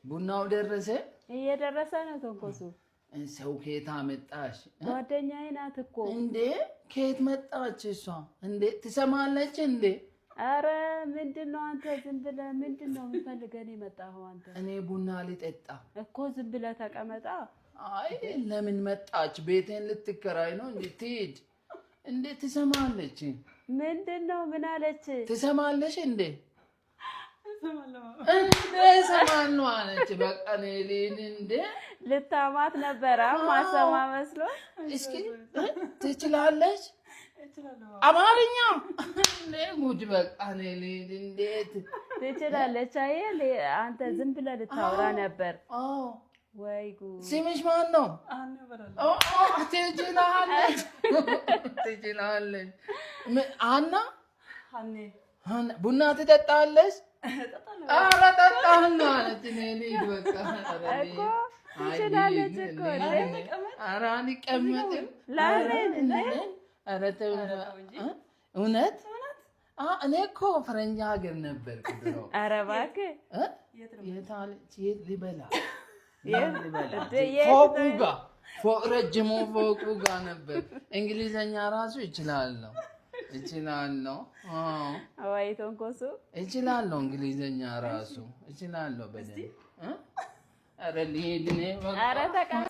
ቡናው ደረሰ? እየደረሰ ነው ተንኮሱ። ሰው ከየት አመጣሽ? ጓደኛዬ ናት እኮ። እንዴ ከየት መጣች እሷ? እንዴ ትሰማለች እንዴ? አረ ምንድነው አንተ ዝም ብለህ ምንድነው የምትፈልገን የመጣኸው አንተ? እኔ ቡና ልጠጣ እኮ ዝም ብለህ ተቀመጣ። አይ ለምን መጣች? ቤቴን ልትከራይ ነው እንዴ? ትሂድ። እንዴ ትሰማለች? ምንድነው ምን አለች? ትሰማለች እንዴ? እንዴ ሰማነው አለች። በቃ ነሊን እንዴ ልታማት ነበር ማሰማ መስሎ። እስኪ ትችላለች አማርኛ እንዴ ጉድ በቃ ነሊን እንዴት ትችላለች? አይ አንተ ዝም ብለህ ልታወራ ነበር። ወይ ጉድ። ስምሽ ማን ነው? ትችላለች ትችላለች። አና ቡና ትጠጣለች? ኧረ ጠጣና አለች። ነሊን በቃ እኮ ትችላለች እኮ። ኧረ አንቀመጥም። ለምን? ኧረ ተው እውነት እኔ እኮ ፈረንጅ ሀገር ነበርኩ ድሮ። ኧረ እባክህ የት ልበላ ፎቁ ጋር ፎቅ ረጅሙ ፎቁ ጋር ነበር። እንግሊዘኛ ራሱ እችላለሁ። ወይ ተንኮሱ እችላለሁ። እንግሊዘኛ ራሱ እችላለሁ በደንብ። ኧረ ልሂድ እኔ በቃ። ኧረ ተቀመጥ።